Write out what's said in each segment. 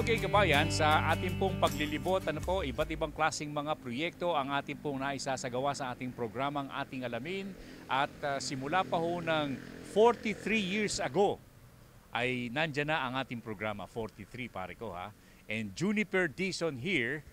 Okay, kabayan, sa ating pong paglilibot, iba't ibang klaseng mga proyekto ang ating pong naisasagawa sa ating programang Ating Alamin. At simula pa ho ng 43 years ago ay nandyan na ang ating programa, 43 pare ko ha. And Juniper Dizon here,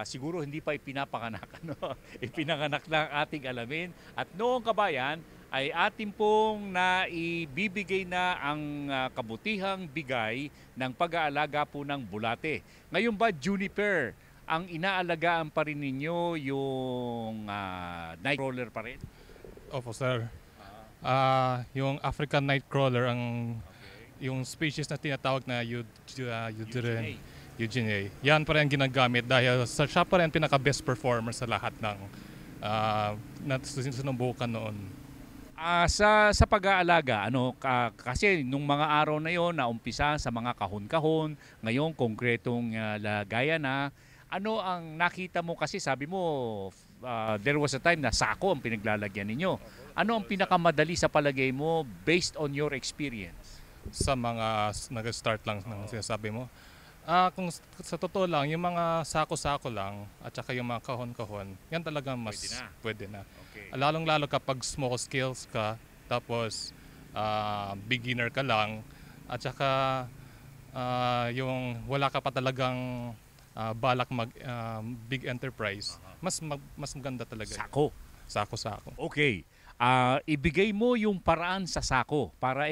siguro hindi pa ipinapanganak, ano? Ipinanganak na ang Ating Alamin. At noong kabayan, ay ating pong naibibigay na ang kabutihang bigay ng pag-aalaga po ng bulate. Ngayon ba, Juniper, ang inaalagaan pa rin ninyo yung nightcrawler pa rin? Opo, sir. Yung African nightcrawler, yung species na tinatawag na Eugenia. Yan pa rin ang ginagamit dahil siya pa rin pinaka-best performer sa lahat ng sinubukan noon. Sa pag-aalaga, kasi nung mga araw na yon na umpisa sa mga kahon-kahon, ngayon konkretong lagayan na, ano ang nakita mo kasi sabi mo there was a time na sako ang pinaglalagyan ninyo. Ano ang pinakamadali sa palagay mo based on your experience? Sa mga nag-start lang ng sinasabi mo. Kung sa totoo lang, yung mga sako-sako lang at saka yung mga kahon-kahon, yan talaga mas pwede na. Okay. Lalong-lalo kapag small scales ka, tapos beginner ka lang, at saka yung wala ka pa talagang balak mag big enterprise, mas maganda talaga. Sako. Sako-sako. Okay. Ibigay mo yung paraan sa sako para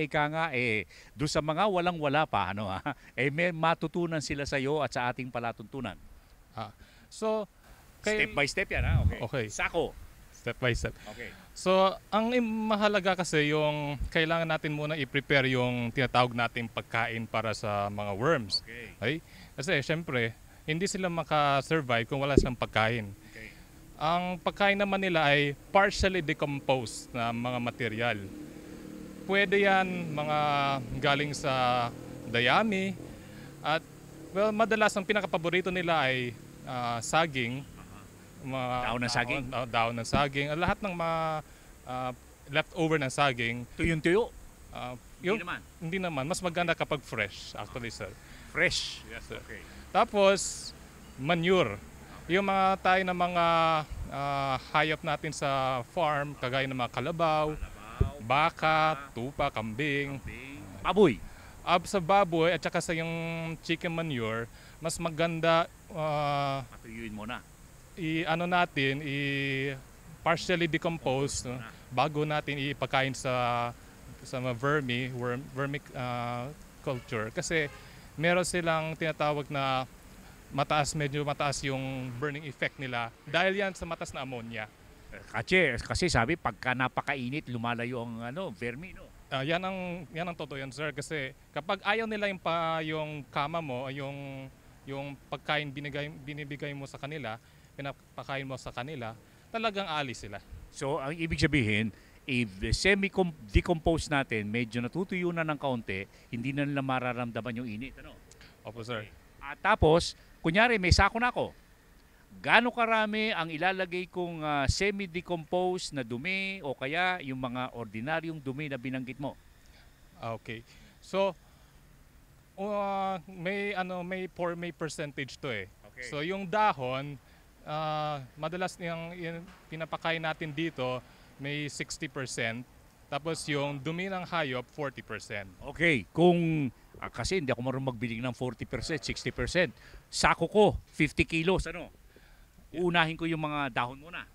doon sa mga walang-wala pa may matutunan sila sa iyo at sa ating palatuntunan. So step by step yan Okay. Sako. Step by step. Okay. So ang mahalaga kasi yung kailangan natin muna i-prepare yung tinatawag nating pagkain para sa mga worms. Okay? Kasi syempre hindi sila maka-survive kung wala silang pagkain. Ang pagkain naman nila ay partially decomposed na mga material. Pwede yan mga galing sa dayami at madalas ang pinakapaborito nila ay saging. Daon ng saging? Daon ng saging. Lahat ng mga leftover ng saging. Tuyong-tuyo? Hindi naman. Mas maganda kapag fresh actually, sir. Fresh? Yes, sir. Okay. Tapos, manure. Yung mga tayo na mga hayop natin sa farm, kagaya ng mga kalabaw, baka, tupa, kambing. Baboy. Sa baboy at saka sa yung chicken manure, mas maganda patuyuin mo na. Partially decompose bago natin ipakain sa mga culture kasi meron silang tinatawag na medyo mataas yung burning effect nila dahil yan sa mataas na ammonia. Kasi sabi pagka napakainit lumalayo ang vermi, no? Yan ang totoo yan, sir, kasi kapag ayaw nila yung kama mo, yung pagkain binibigay mo sa kanila, pinapakain mo sa kanila, talagang alis sila. So ang ibig sabihin, if semi-decompose natin, medyo natutuyo na ng kaunti, hindi na nila mararamdaman yung init, ano? Opo, sir. Tapos, kunyari may sako na ako. Gaano karami ang ilalagay kong semi-decomposed na dumi o kaya yung mga ordinaryong dumi na binanggit mo? Okay. So, may percentage to eh. Okay. So, yung dahon, madalas yung pinapakain natin dito, may 60%. Tapos yung dumi ng hayop, 40%. Okay. Kasi hindi ako marunong magbiling ng 40%, 60%. Sako ko, 50 kilos, Uunahin ko yung mga dahon muna.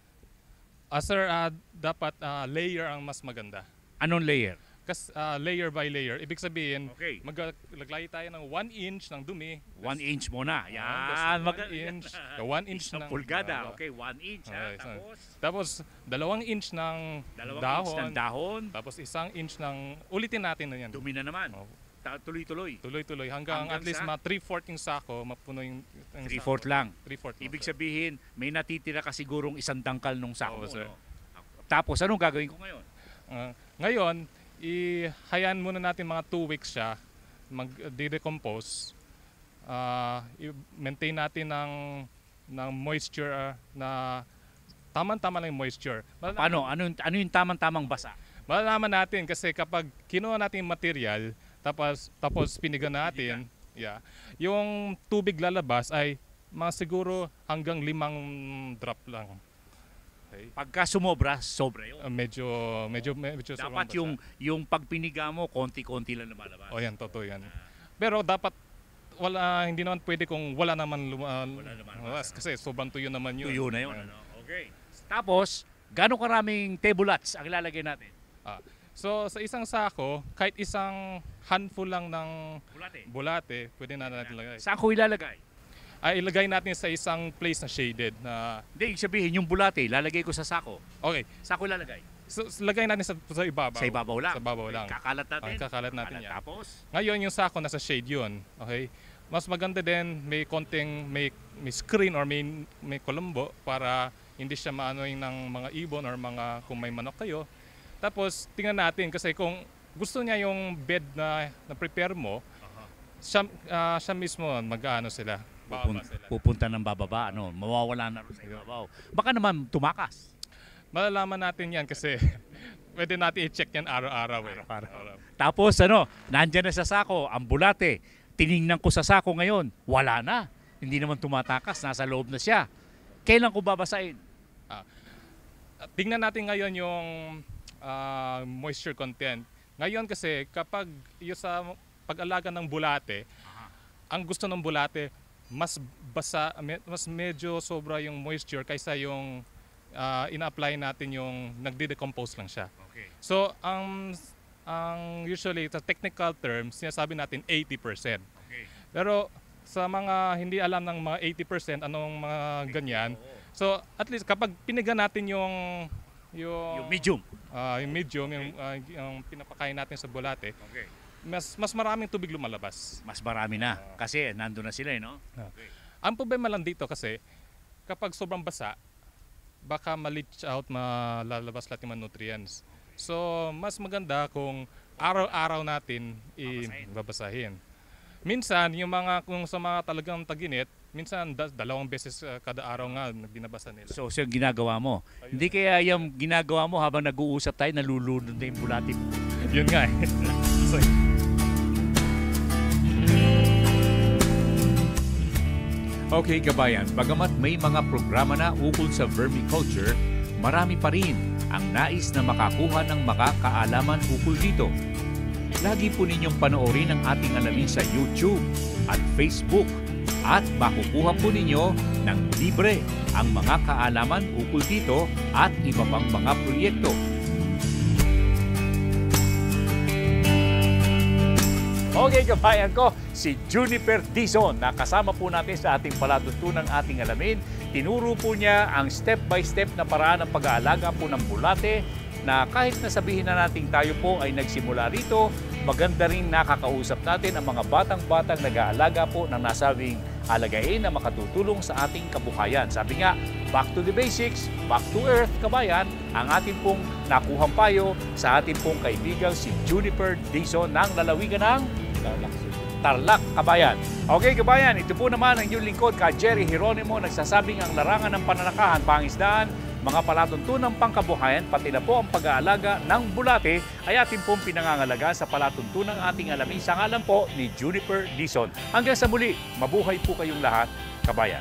Sir, dapat layer ang mas maganda. Anong layer? Kasi layer by layer. Ibig sabihin, okay, maglagay tayo ng 1 inch ng dumi. 1 inch muna. Yan. 1 inch ng pulgada. Okay, 1 inch. Tapos 2 inch ng dahon. Tapos 1 inch ng, ulitin natin na yan. Dumi na naman. Tuloy-tuloy. Tuloy-tuloy. Hanggang at least 3/4 yung sako, mapuno yung 3/4 lang. 3/4 lang. Ibig sabihin, may natitira ka sigurong isang dangkal nung sako. Sir. Tapos, anong gagawin ko ngayon? Ngayon, hayaan muna natin mga 2 weeks siya mag-decompose. Maintain natin ng moisture na tamang-tama lang yung moisture. Paano? Ano yung tamang-tamang basa? Malalaman natin kasi kapag kinuha natin yung material, tapos piniga natin, Yeah. Yung tubig lalabas ay mga siguro hanggang 5 drop lang. Okay. Pagka sumobra, sobra yun. Medyo sobrang Dapat basa. yung pagpiniga mo, konti-konti lang lumalabas. O yan, totoo yan. Pero dapat hindi naman pwede kung wala naman lumabas kasi sobrang tuyo naman yun. Tuyo na yun. Ayan. Ano? Okay. Tapos, gano'ng karaming tebulats ang ilalagay natin? So sa isang sako, kahit isang handful lang ng bulate, pwede na natin lagay. Saan ko ilalagay? Ilagay natin sa isang place na shaded na Hindi, sabihin, yung bulate, lalagay ko sa sako. okay. Saan ko ilalagay? So lagay natin sa ibabaw. Sa ibabaw lang? Sa ibabaw lang. Kakalat natin? Okay, kakalat natin yan. Tapos? Ngayon yung sako nasa shade yun. Okay? Mas maganda din may konting may screen or may kolombo para hindi siya maanoy ng mga ibon or mga kung may manok kayo. Tapos tingnan natin kasi kung gusto niya yung bed na prepare mo, siya mismo mag-aano sila. Bababa sila. Pupunta ng bababa, ano, mawawala na rin sa ibabaw. Baka naman tumakas. Malalaman natin yan kasi pwede natin i-check yan araw-araw. Araw-araw. Tapos ano, nandyan na sa sako, ang bulate. Tiningnan ko sa sako ngayon, wala na. Hindi naman tumatakas, nasa loob na siya. Kailan ko babasahin? Tingnan natin ngayon yung moisture content. Ngayon kasi kapag yung sa pag-alaga ng bulate, ang gusto ng bulate mas basa, mas medyo sobra yung moisture kaysa yung ina-apply natin yung nagde-decompose lang siya. Okay. So ang usually sa technical term sinasabi natin 80%. Okay. Pero sa mga hindi alam ng mga 80% anong mga ganyan. So at least kapag piniga natin yung medium. Yung medium, yung pinapakain natin sa bulate, Okay. mas maraming tubig lumalabas. Mas marami na kasi nandun na sila, no? Okay. Ang problema lang dito kasi kapag sobrang basa, baka ma-leach out, malalabas lahat yung mga nutrients. So, mas maganda kung araw-araw natin babasahin. Minsan, kung sa mga talagang taginit, minsan 2 beses kada araw nga binabasa nila. So yung ginagawa mo. Hindi kaya yung ginagawa mo habang nag-uusap tayo, nalulunod na yung bulate mo. Yun nga eh. So, Okay, kabayan, bagamat may mga programa na ukol sa vermiculture, marami pa rin ang nais na makakuha ng makakaalaman ukol dito. Lagi po ninyong panoorin ang ating alamin sa YouTube at Facebook at makukuha po ninyo ng libre ang mga kaalaman ukol dito at iba pang mga proyekto. Okay, kabayan ko, si Juniper Dizon na kasama po natin sa ating palatuntunang ating alamin. Tinuro po niya ang step-by-step na paraan ng pag-aalaga po ng bulate na kahit nasabihin na natin tayo po ay nagsimula rito, maganda rin nakakausap natin ang mga batang-batang nag-aalaga po ng nasabing alagain na makatutulong sa ating kabuhayan. Sabi nga, back to the basics, back to earth, kabayan, ang ating pong nakuhang payo sa ating pong kaibigang si Juniper Dizon ng lalawigan ng Tarlac, kabayan. Okay, kabayan, ito po naman ang inyong lingkod ka Jerry Hieronimo, nagsasabing ang larangan ng pananakahan, pangisdaan, mga palatuntunang pangkabuhayan, pati na po ang pag-aalaga ng bulate ay ating pong pinangangalaga sa palatuntunang ating alamin sa ngalan po ni Juniper Dizon. Hanggang sa muli, mabuhay po kayong lahat, kabayan.